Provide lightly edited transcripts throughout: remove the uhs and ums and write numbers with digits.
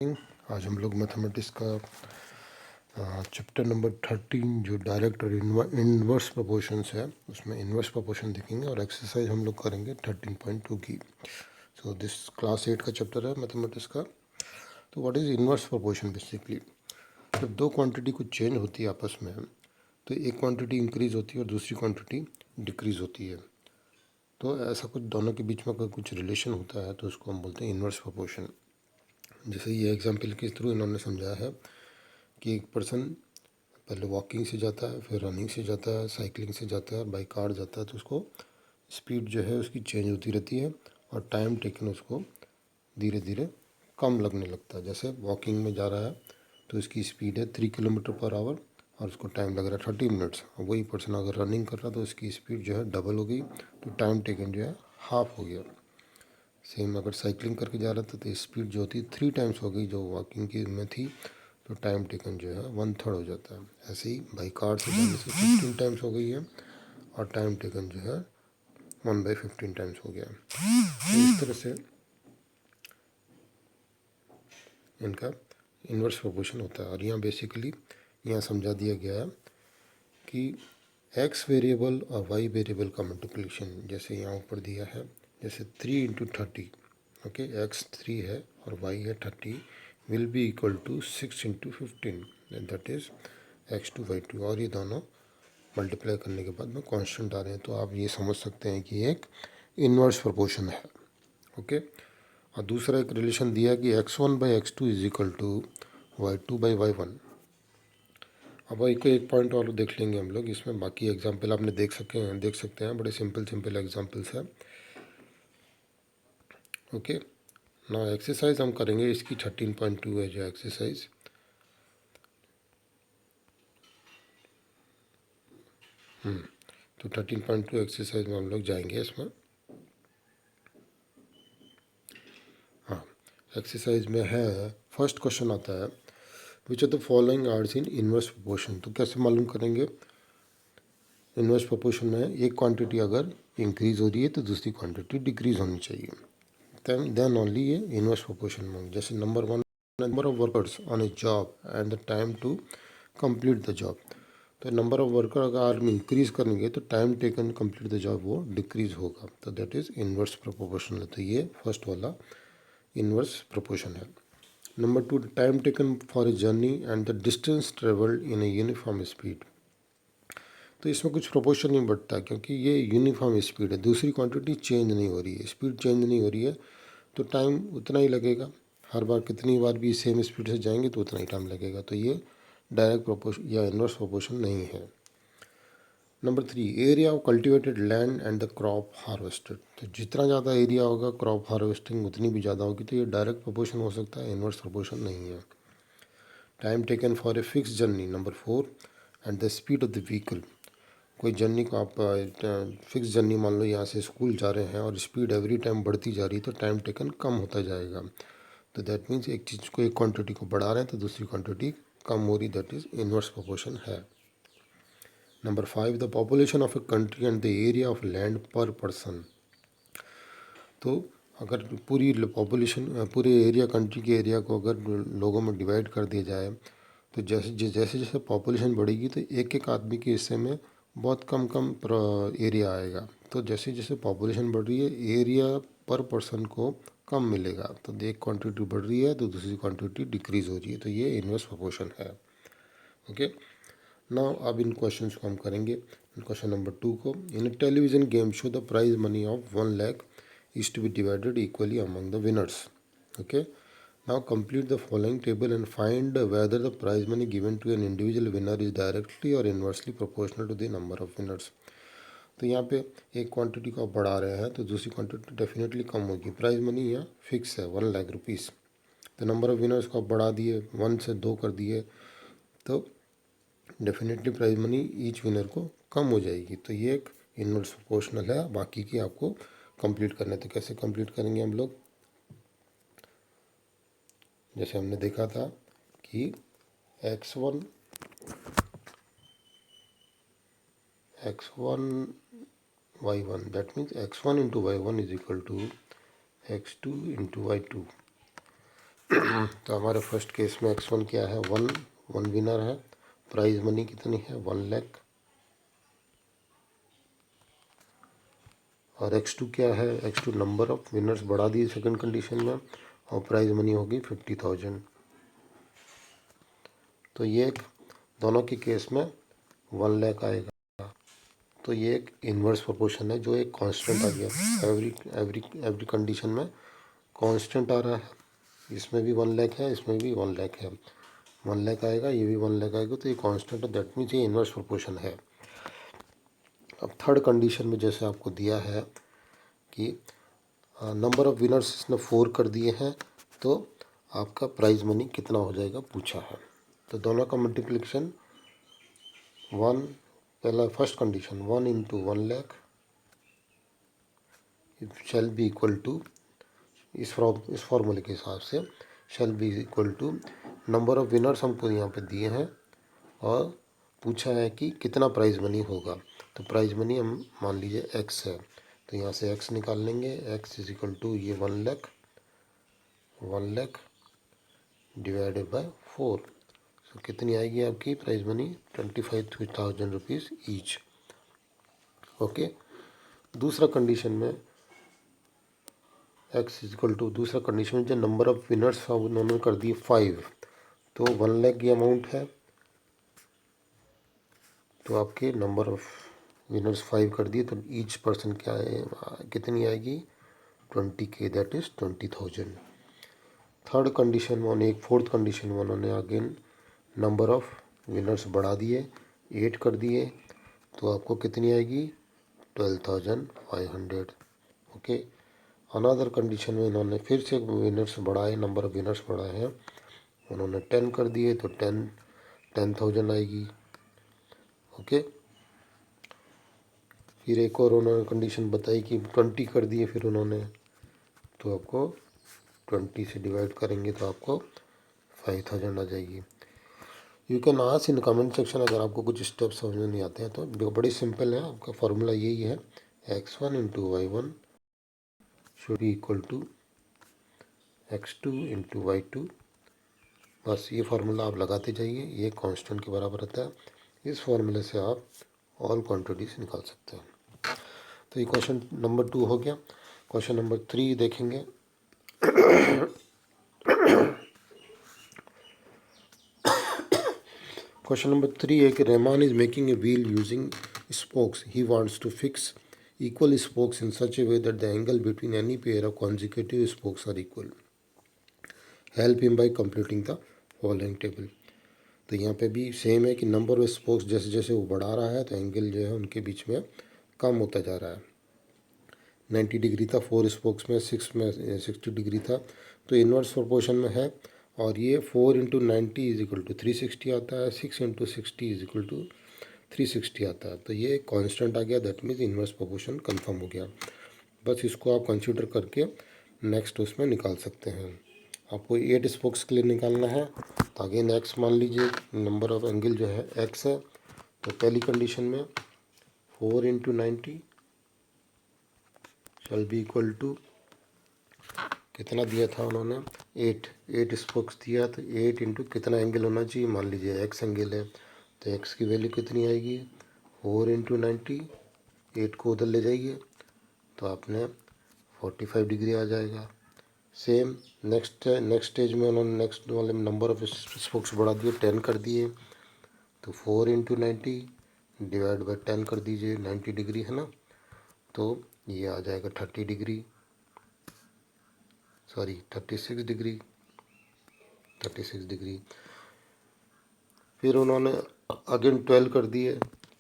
आज हम लोग मैथमेटिक्स का चैप्टर नंबर 13 जो डायरेक्ट और इनवर्स प्रोपोर्शंस है उसमें इनवर्स प्रोपोर्शन देखेंगे और एक्सरसाइज हम लोग करेंगे 13.2 की। सो दिस क्लास 8 का चैप्टर है मैथमेटिक्स का। तो what is inverse proportion? Basically जब दो क्वांटिटी कुछ चेंज होती है आपस में तो एक क्वांटिटी इंक्रीज होती है और दूसरी क्वांटिटी डिक्रीज होती है। तो ऐसा कुछ दोनों के बीच में अगर कुछ रिलेशन होता है तो उसको हम बोलते हैं इनवर्स प्रोपोर्शन। जैसे ये एग्जाम्पल के थ्रू इन्होंने समझाया है कि एक पर्सन पहले वॉकिंग से जाता है, फिर रनिंग से जाता है, साइकिलिंग से जाता है, बाई कार जाता है, तो उसको स्पीड जो है उसकी चेंज होती रहती है और टाइम टेकन उसको धीरे धीरे कम लगने लगता है। जैसे वॉकिंग में जा रहा है तो इसकी स्पीड है 3 किलोमीटर पर आवर और उसको टाइम लग रहा है 30 मिनट्स। और वही पर्सन अगर रनिंग कर रहा तो उसकी स्पीड जो है डबल हो गई, तो टाइम टेकन जो है हाफ हो गया। सेम अगर साइकिलिंग करके जा रहा था तो स्पीड जो होती 3 टाइम्स हो गई जो वॉकिंग की में थी, तो टाइम टेकन जो है 1/3 हो जाता है। ऐसे ही बाई कार से जाने से 15 टाइम्स हो गई है और टाइम टेकन जो है 1/15 टाइम्स हो गया। तो इस तरह से इनका इन्वर्स प्रोपोर्शन होता है। और यहाँ बेसिकली यहाँ समझा दिया गया है कि एक्स वेरिएबल और वाई वेरिएबल का मल्टीप्लिकेशन जैसे यहाँ ऊपर दिया है, जैसे 3 × 30, ओके, एक्स 3 है और वाई है 30, will be equal to 6 × 15, that is x2/2। और ये दोनों मल्टीप्लाई करने के बाद में कांस्टेंट आ रहे हैं, तो आप ये समझ सकते हैं कि एक इन्वर्स प्रोपोर्शन है, ओके। और दूसरा एक रिलेशन दिया है कि x1/x2 is equal to y2/y1। अब एक पॉइंट और देख लेंगे हम लोग इसमें। बाकी एग्जाम्पल आपने देख सकते हैं, बड़े सिंपल एग्जाम्पल्स हैं, ओके ना। एक्सरसाइज हम करेंगे इसकी 13.2 है जो एक्सरसाइज। तो 13.2 एक्सरसाइज में हम लोग जाएंगे इसमें। हाँ, एक्सरसाइज में है, फर्स्ट क्वेश्चन आता है which are the following are in inverse proportion. तो कैसे मालूम करेंगे? इनवर्स प्रोपोर्शन में एक क्वांटिटी अगर इंक्रीज हो रही है तो दूसरी क्वांटिटी डिक्रीज होनी चाहिए, देन ओनली ये इनवर्स प्रोपोर्शन में। जैसे number 1, number of workers on a job and the time to complete the job. तो नंबर ऑफ वर्कर अगर हम इंक्रीज करेंगे तो time taken complete the job वो डिक्रीज होगा, तो दैट इज़ इनवर्स प्रोपोर्शन है। तो ये फर्स्ट वाला इनवर्स प्रोपोर्शन है। Number 2, time taken for a journey and the distance travelled in a uniform speed. तो इसमें कुछ प्रोपोर्शन नहीं बढ़ता क्योंकि ये यूनिफॉर्म स्पीड है, दूसरी क्वांटिटी चेंज नहीं हो रही है, स्पीड चेंज नहीं हो रही है, तो टाइम उतना ही लगेगा। हर बार कितनी बार भी सेम स्पीड से जाएंगे तो उतना ही टाइम लगेगा, तो ये डायरेक्ट प्रोपोर्शन या इनवर्स प्रोपोर्शन नहीं है। Number 3, area of cultivated land and the crop harvested. तो जितना ज़्यादा एरिया होगा क्रॉप हार्वेस्टिंग उतनी भी ज़्यादा होगी, तो ये डायरेक्ट प्रोपोर्शन हो सकता है, इनवर्स प्रोपोर्शन नहीं है। Time taken for a fix journey, number 4, and the speed of the vehicle. कोई जर्नी को आप फिक्स जर्नी मान लो, यहाँ से स्कूल जा रहे हैं और स्पीड एवरी टाइम बढ़ती जा रही है, तो टाइम टेकन कम होता जाएगा। तो दैट मीन्स एक चीज़ को, एक क्वांटिटी को बढ़ा रहे हैं तो दूसरी क्वांटिटी कम हो रही, दैट इज़ इनवर्स प्रोपोर्शन है। Number 5, the population of a country and the area of land पर पर्सन। तो अगर पूरी पॉपुलेशन, पूरे एरिया, कंट्री के एरिया को अगर लोगों में डिवाइड कर दिया जाए तो जैसे जैसे पॉपुलेशन बढ़ेगी तो एक एक आदमी के हिस्से में बहुत कम कम एरिया आएगा। तो जैसे जैसे पॉपुलेशन बढ़ रही है एरिया पर पर्सन को कम मिलेगा, तो एक क्वांटिटी बढ़ रही है तो दूसरी क्वांटिटी डिक्रीज हो रही है, तो ये इनवर्स प्रोपोर्शन है, ओके। नाउ अब इन क्वेश्चन को हम करेंगे। क्वेश्चन नंबर 2 को, in television game show the prize money of 1 lakh is to be divided equally among the winners, okay. Now complete the following table and find whether the prize money given to an individual winner is directly or inversely proportional to the number of winners. तो यहाँ पे एक quantity को आप बढ़ा रहे हैं तो दूसरी क्वांटिटी डेफिनेटली कम होगी। प्राइज मनी यहाँ फिक्स है 1 लाख रुपीज़, तो नंबर ऑफ विनर्स को आप बढ़ा दिए, 1 से 2 कर दिए, तो definitely prize money each winner को कम हो जाएगी। तो ये एक इनवर्स प्रोपोर्शनल है। बाकी की आपको कंप्लीट करना है, तो कैसे कंप्लीट करेंगे हम लोग? जैसे हमने देखा था कि x1 y1, that means x1 × y1 is equal to x2 × y2। तो हमारे फर्स्ट केस में x1 क्या है, वन विनर है, प्राइज मनी कितनी है 1 लाख। और x2 क्या है, x2 नंबर ऑफ विनर्स बढ़ा दिए सेकंड कंडीशन में, और प्राइज मनी होगी 50,000। तो ये एक दोनों के केस में 1 लाख आएगा। तो ये एक इन्वर्स प्रोपोर्शन है जो एक कांस्टेंट आ गया, एवरी कंडीशन में कांस्टेंट आ रहा है। इसमें भी 1 लाख है, इसमें भी 1 लाख है, 1 लाख आएगा, ये भी 1 लाख आएगा। तो ये कांस्टेंट है, दैट मीन्स ये इन्वर्स प्रोपोर्शन है। अब थर्ड कंडीशन में जैसे आपको दिया है कि नंबर ऑफ विनर्स इसने 4 कर दिए हैं, तो आपका प्राइज मनी कितना हो जाएगा पूछा है। तो दोनों का मल्टीप्लिकेशन 1, पहला first condition 1 into 1 lakh shall be equal to, इस फॉर्मूले के हिसाब से shall be equal to number of winners हमको यहाँ पे दिए हैं और पूछा है कि कितना प्राइज मनी होगा। तो प्राइज मनी हम मान लीजिए x है, तो यहाँ से x निकाल लेंगे। x इज इक्वल टू ये 1 लाख डिवाइडेड बाय 4। तो कितनी आएगी आपकी prize money 25,000 rupees each. Okay. दूसरा कंडीशन में x इक्वल टू, दूसरा कंडीशन में जो नंबर ऑफ विनर्स उन्होंने कर दिए 5, तो 1 लाख की अमाउंट है, तो आपके नंबर ऑफ विनर्स 5 कर दिए, तो ईच पर्सन क्या है, कितनी आएगी 20K, that is 20,000। Third condition में उन्होंने, एक फोर्थ कंडीशन में उन्होंने अगेन नंबर ऑफ विनर्स बढ़ा दिए, 8 कर दिए, तो आपको कितनी आएगी 12,500। ओके। अनदर कंडीशन में इन्होंने फिर से विनर्स बढ़ाए, नंबर ऑफ विनर्स बढ़ाए हैं, उन्होंने 10 कर दिए, तो 10,000 आएगी। ओके। फिर एक और उन्होंने कंडीशन बताई कि 20 कर दिए फिर उन्होंने, तो आपको 20 से डिवाइड करेंगे तो आपको 5,000 आ जाएगी। You can ask in comment section अगर आपको कुछ स्टेप समझ में नहीं आते हैं तो। बड़ी सिंपल है, आपका फार्मूला यही है, x1 into y1 should be equal to x2 into y2। बस ये फार्मूला आप लगाते जाइए, ये कांस्टेंट के बराबर रहता है। इस फार्मूले से आप ऑल क्वांटिटीज निकाल सकते हैं। तो ये क्वेश्चन नंबर 2 हो गया। क्वेश्चन नंबर 3 देखेंगे। क्वेश्चन नंबर 3 है कि Rahman is making a wheel using spokes. He wants to fix equal spokes in such a way that the angle between any pair of consecutive spokes are equal. Help him by completing the following table. तो यहाँ पे भी same है कि number of spokes जैसे जैसे वो बढ़ा रहा है तो एंगल जो है उनके बीच में कम होता जा रहा है। 90 डिग्री था 4 स्पोक्स में, 6 में 60 डिग्री था, तो इन्वर्स प्रोपोर्शन में है। और ये 4 इंटू 90 इज इक्वल टू 360 आता है, 6 इंटू 60 इज इक्वल टू 360 आता है। तो ये कांस्टेंट आ गया, that means inverse proportion confirm हो गया। बस इसको आप कंसीडर करके नेक्स्ट उसमें निकाल सकते हैं। आपको 8 स्पोक्स के लिए निकालना है, तो अगेन एक्स मान लीजिए, नंबर ऑफ एंगल जो है एक्स है। तो पहली कंडीशन में 4 into 90 shall be equal to, कितना दिया था उन्होंने 8 स्पोक्स दिया, तो 8 इंटू कितना एंगल होना चाहिए, मान लीजिए एक्स एंगल है, तो एक्स की वैल्यू कितनी आएगी 4 इंटू 90, 8 को उधर ले जाइए तो आपने 45 डिग्री आ जाएगा। सेम नेक्स्ट स्टेज में उन्होंने नेक्स्ट वाले नंबर ऑफ स्पोक्स बढ़ा दिए, 10 कर दिए, तो 4 इंटू 90 डिवाइड बाई 10 कर दीजिए, 90 डिग्री है ना, तो ये आ जाएगा 30 डिग्री, सॉरी 36 डिग्री, 36 डिग्री। फिर उन्होंने अगेन 12 कर दिए,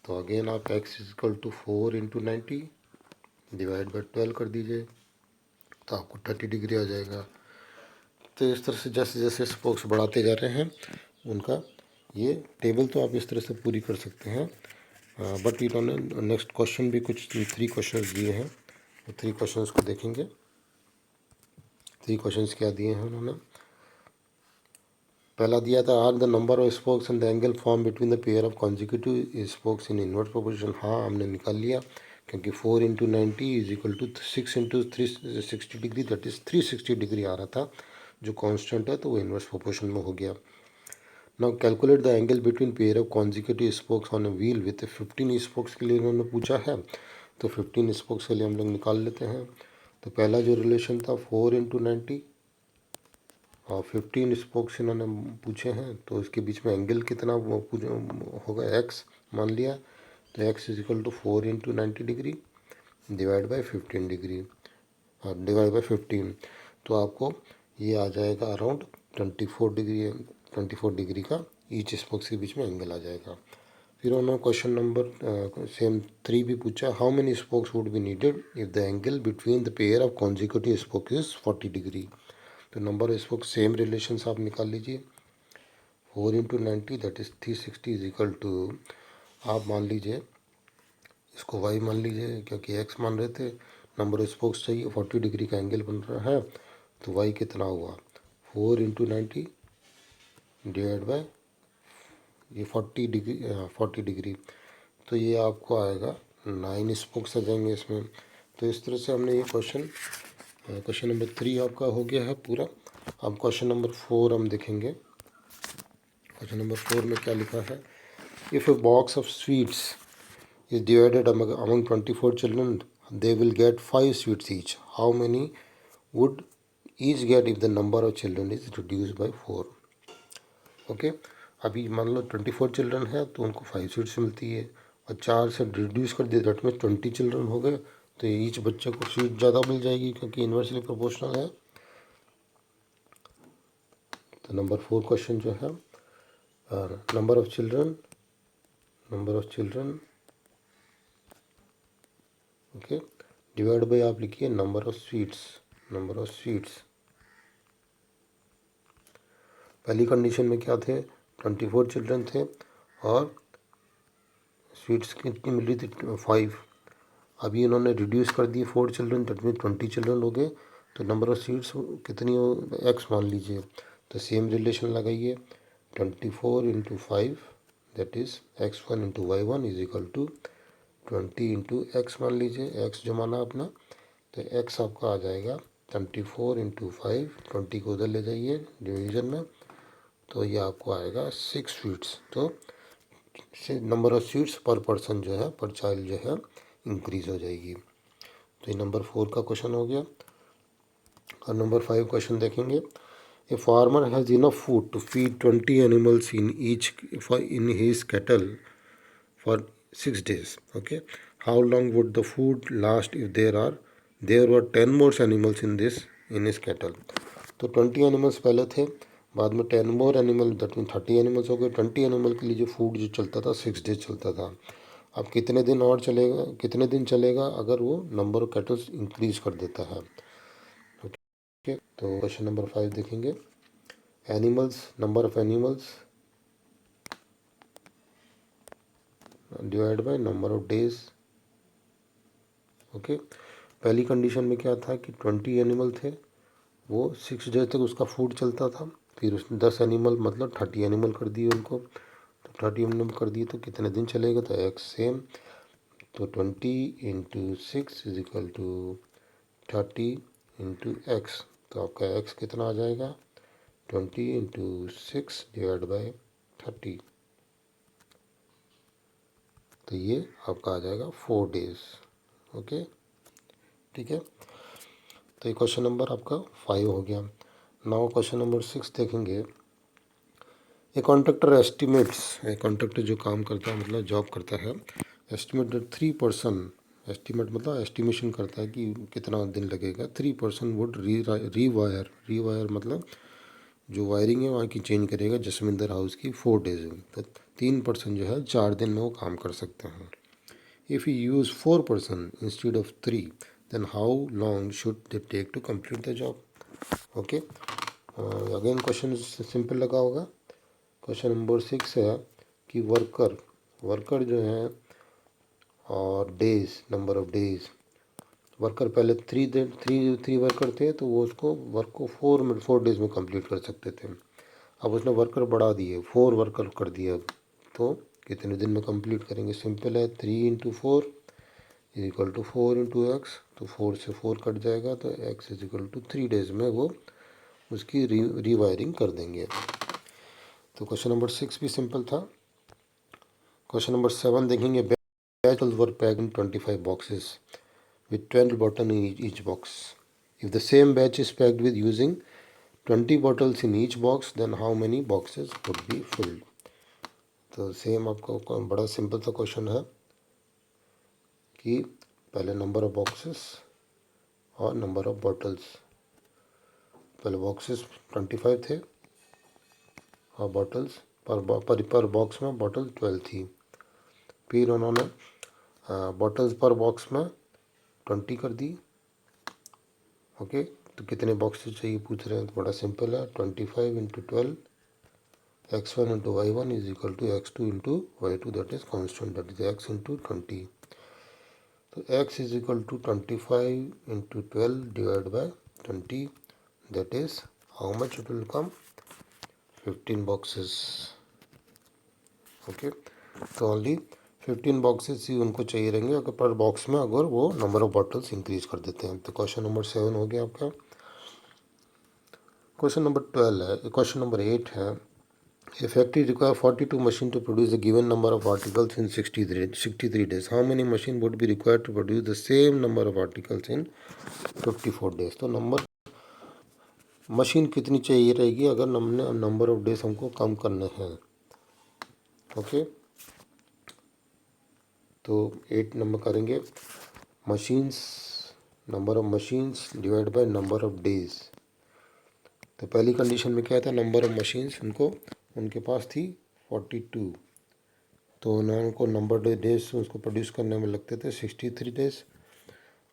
तो अगेन आप x is equal to 4 into 90 divide by 12 कर दीजिए, तो आपको 30 डिग्री आ जाएगा। तो इस तरह से जैसे जैसे स्पोक्स बढ़ाते जा रहे हैं उनका ये टेबल तो आप इस तरह से पूरी कर सकते हैं। बट इन्होंने नेक्स्ट क्वेश्चन भी कुछ 3 क्वेश्चंस दिए हैं, तो 3 क्वेश्चंस को देखेंगे। 3 क्वेश्चंस क्या दिए हैं उन्होंने। पहला दिया था are the number of spokes and the angle form between the pair of consecutive spokes in inverse proportion. हाँ, हमने निकाल लिया, क्योंकि 4 into 90 is equal to 6 into 360 degree, that is 360 degree आ रहा था। जो कांस्टेंट है तो वो इन्वर्स प्रोपोर्शन में हो गया। Now calculate the angle between pair of consecutive spokes on a wheel with 15 spokes के लिए इन्होंने पूछा है, तो 15 स्पोक्स के लिए हम लोग निकाल लेते हैं। तो पहला जो रिलेशन था 4 × 90 और 15 स्पोक्स इन्होंने पूछे हैं, तो इसके बीच में एंगल कितना होगा, एक्स मान लिया, तो x is equal to 4 × 90 degree divide by 15 degree और डिवाइड बाई 15, तो आपको ये आ जाएगा अराउंड 24 डिग्री का ईच स्पोक्स के बीच में एंगल आ जाएगा। फिर उन्होंने क्वेश्चन नंबर सेम 3 भी पूछा, how many spokes would be needed if the angle between the pair of consecutive spokes is 40 degree. तो number of spokes same relations आप निकाल लीजिए, 4 × 90 that is 360 is equal to, आप मान लीजिए इसको y मान लीजिए क्योंकि x मान रहे थे, नंबर ऑफ स्पोक्स चाहिए, 40 डिग्री का एंगल बन रहा है, तो y कितना हुआ 4 × 90 डिवाइड बाय ये 40 डिग्री, तो ये आपको आएगा 9 स्पोक्स आ जाएंगे इसमें। तो इस तरह से हमने ये क्वेश्चन नंबर 3 आपका हो गया है पूरा। अब क्वेश्चन नंबर 4 हम देखेंगे। क्वेश्चन नंबर 4 में क्या लिखा है, if a box of sweets is divided among 24 children, they will get 5 sweets each. How many would each get if the number of children is reduced by 4? Okay, अभी मान लो 24 children है तो उनको 5 sweets मिलती है, और 4 से रिड्यूस कर दिया दैट में 20 चिल्ड्रन हो गए, तो ईच बच्चे को स्वीट ज़्यादा मिल जाएगी क्योंकि इन्वर्सली प्रोपोर्शनल है। तो नंबर 4 क्वेश्चन जो है, number of children okay divide by आप लिखिए नंबर ऑफ स्वीट्स। पहली कंडीशन में क्या थे, 24 चिल्ड्रन थे और स्वीट्स कितनी मिल रही थी 5। अभी इन्होंने रिड्यूस कर दिए 4 चिल्ड्रन, दैट मीन 20 चिल्ड्रन हो गए, तो नंबर ऑफ स्वीट्स कितनी हो, एक्स मान लीजिए, तो सेम रिलेशन लगाइए 24 × 5 that is x1 × y1 is equal to 20 × x मान लीजिए, x जो माना अपना, तो x आपका आ जाएगा 24 × 5, 20 को उधर ले जाइए डिवीज़न में, तो ये आपको आएगा 6 स्वीट्स। तो नंबर ऑफ स्वीट्स पर पर्सन जो है, पर चाइल्ड जो है इंक्रीज हो जाएगी। तो ये नंबर 4 का क्वेश्चन हो गया। और नंबर 5 क्वेश्चन देखेंगे, a farmer has enough food to feed 20 animals in his cattle for 6 days. Okay, how long would the food last if there were 10 more animals in his cattle? तो 20 animals पहले थे, बाद में 10 मोर animal, that mean 30 animals हो गए। 20 animal के लिए जो फूड जो चलता था 6 days चलता था। अब कितने दिन चलेगा अगर वो नंबर ऑफ कैटल्स इंक्रीज कर देता है। ओके, तो क्वेश्चन नंबर 5 देखेंगे, number of animals divide by number of days. Okay, पहली कंडीशन में क्या था कि 20 एनिमल थे, वो 6 डेज तक उसका फूड चलता था, फिर उसने 10 एनिमल मतलब 30 एनिमल कर दिए उनको, तो 30 एनिमल कर दिए तो कितने दिन चलेगा, तो एक्स सेम, तो 20 × 6 इज इक्वल टू 30 × x, तो आपका x कितना आ जाएगा 20 × 6 डिवाइड बाई 30, तो ये आपका आ जाएगा 4 days। ओके, ठीक है, तो ये क्वेश्चन नंबर आपका 5 हो गया। नाउ क्वेश्चन नंबर 6 देखेंगे, ए कॉन्ट्रैक्टर जो काम करता है मतलब जॉब करता है, एस्टिमेट 3 पर्सन, एस्टिमेट मतलब एस्टिमेशन करता है कि कितना दिन लगेगा, 3 पर्सन वुड रीवायर मतलब जो वायरिंग है वहाँ की चेंज करेगा जसविंदर हाउस की 4 days में, तो 3 पर्सन जो है 4 दिन में वो काम कर सकते हैं। If you use 4 person instead of 3 then how long should they take to complete the job. Okay, again question simple लगा होगा। क्वेश्चन नंबर 6 है कि वर्कर जो है और days, number of days, worker पहले 3 वर्कर थे तो वो उसको वर्क को 4 days में कंप्लीट कर सकते थे। अब उसने वर्कर बढ़ा दिए, 4 वर्कर कर दिया, तो कितने दिन में कंप्लीट करेंगे, सिंपल है 3 × 4 इज इक्वल टू 4 × x, तो 4 से 4 कट जाएगा, तो x is equal to 3 days में वो उसकी रीवायरिंग कर देंगे। तो क्वेश्चन नंबर 6 भी सिंपल था। क्वेश्चन नंबर 7 देखेंगे, batches were packed in 25 boxes with 12 bottles in each box. If the same batch is packed with using 20 bottles in each box, then how many boxes would be filled? तो same आपको बड़ा simple सा question है कि पहले number of boxes और number of bottles. पहले boxes 25 थे और बॉटल्स पर बॉक्स में बॉटल 12 थी। फिर उन्होंने बॉटल्स पर बॉक्स में 20 कर दी। ओके, तो कितने बॉक्सेस चाहिए पूछ रहे हैं, तो बड़ा सिंपल है, 25 into 12 x1 into y1 is equal to x2 into y2, that is constant, that is x into 20. So x is equal to 25 into 12 divided by 20, that is how much it will come, 15 boxes. Okay, तो only 15 boxes ही उनको चाहिए रहेंगे अगर पर box में अगर वो number of bottles increase कर देते हैं। तो क्वेश्चन नंबर 7 हो गया आपका। क्वेश्चन नंबर 12 है, क्वेश्चन नंबर 8 है, A factory requires 42 machines to produce a given number of articles in 63 days. How many machines would be required to produce the same number of articles in 54 days? तो number machine कितनी चाहिए रहेगी अगर हमने number of days हमको कम करने हैं। Okay, तो 8 नंबर करेंगे, machines, number of machines divide by number of days. तो पहली कंडीशन में क्या था, नंबर ऑफ मशीन्स उनके पास थी 42, तो उनको नंबर डेज उसको प्रोड्यूस करने में लगते थे 63 डेज।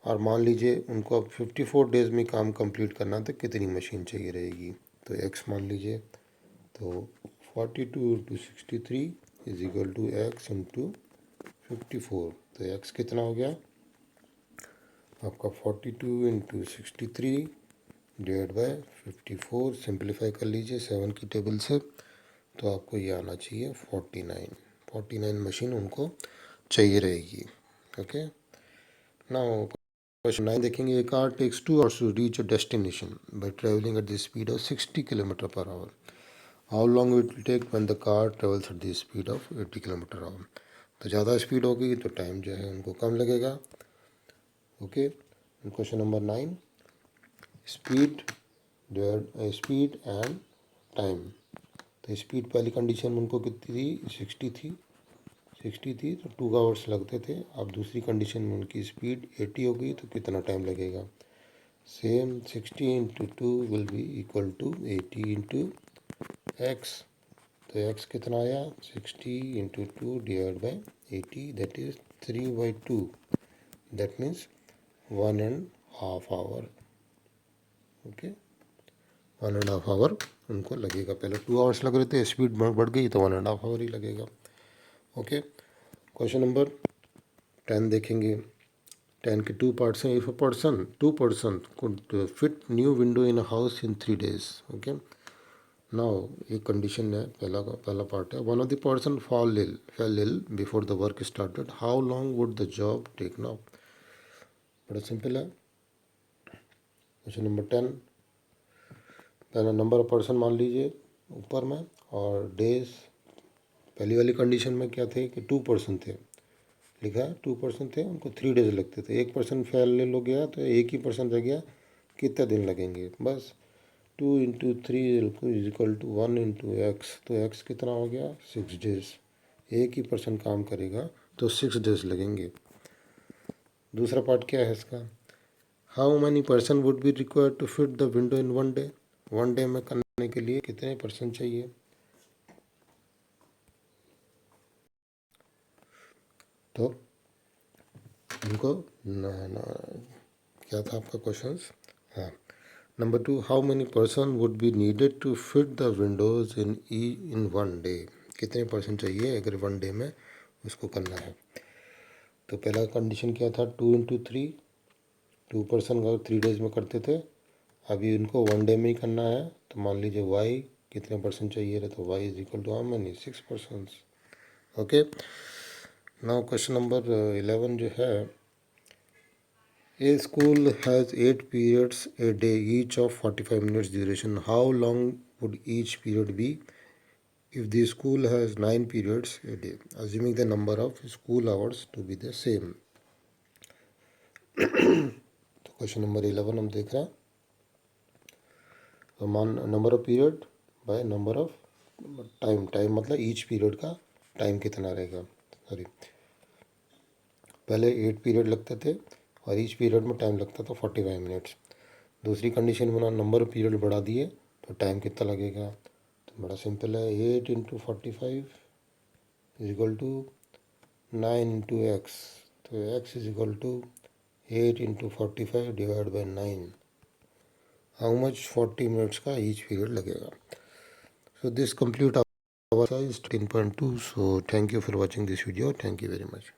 और मान लीजिए उनको अब 54 डेज में काम कंप्लीट करना तो कितनी मशीन चाहिए रहेगी, तो एक्स मान लीजिए, तो 42 into 63 is equal to x into 54। तो एक्स कितना हो गया आपका 42 इंटू 63 डिवाइड बाय 54। सिंप्लीफाई कर लीजिए 7 की टेबल से, तो आपको ये आना चाहिए 49 मशीन उनको चाहिए रहेगी। ओके, नाउ क्वेश्चन 9 देखेंगे, a car takes 2 hours to reach a destination by travelling at the speed of 60 kilometre per hour. How long it will take when the car travels at the speed of 80 kilometre hour. तो ज़्यादा speed होगी तो time जो है उनको कम लगेगा। Okay, question number 9, speed and time. तो speed पहली कंडीशन में उनको कितनी थी, 60 थी, तो 2 आवर्स लगते थे। अब दूसरी कंडीशन में उनकी स्पीड 80 हो गई तो कितना टाइम लगेगा, same 60 into 2 will be equal to 80 into x. तो एक्स कितना आया, 60 into 2 divide by 80, that is 3/2, that means 1.5 hour. Okay, 1.5 hour उनको लगेगा। पहले 2 आवर्स लग रहे थे, स्पीड बढ़ गई तो 1.5 आवर ही लगेगा। ओके, क्वेश्चन नंबर 10 देखेंगे, 10 के 2 पार्ट्स हैं। If a person 2 person could fit new window in a house in 3 days। Okay, now एक कंडीशन है, पहला पार्ट है, one of the person fell ill before the work started, how long would the job take now. बड़ा simple है। Question number 10, पहला number of person मान लीजिए ऊपर में, और डेज पहली वाली कंडीशन में क्या थे कि 2 पर्सन थे, लिखा 2 पर्सन थे, उनको 3 डेज लगते थे। एक पर्सन फेल हो गया तो एक ही पर्सन रह गया, कितने दिन लगेंगे, बस 2 into 3 is equal to 1 into x. तो एक्स कितना हो गया, 6 डेज। एक ही पर्सन काम करेगा तो 6 डेज लगेंगे। दूसरा पार्ट क्या है इसका, how many person would be required to fit the window in 1 day। 1 day में करने के लिए कितने पर्सन चाहिए, तो उनको क्या था आपका क्वेश्चन, हाँ, number 2, how many person would be needed to fit the windows in 1 day। कितने पर्सन चाहिए अगर 1 day में उसको करना है। तो पहला कंडीशन क्या था, 2 इंटू 3, 2 पर्सन अगर 3 days में करते थे, अभी उनको 1 day में ही करना है। तो मान लीजिए वाई कितने पर्सन चाहिए रहे, तो Y is equal to how many, 6 person. Okay, now question number 11 जो है, A school has 8 periods a day, each of 45 minutes duration. How long would each period be if the school has 9 periods a day, assuming the number of school hours to be the same? तो question number 11 हम देख रहे हैं. तो मान number of period by number of time. Time मतलब each period का time कितना रहेगा. सॉरी, पहले 8 पीरियड लगते थे और ईच पीरियड में टाइम लगता था 45 मिनट्स. दूसरी कंडीशन बना नंबर ऑफ पीरियड बढ़ा दिए तो टाइम कितना लगेगा. तो बड़ा सिंपल है, 8 into 45 is equal to 9 into x. तो x is equal to 8 into 45 divide by 9. How much 40 minutes का ईच पीरियड लगेगा. So this complete our exercise 10.2. So thank you for watching this video. Thank you very much.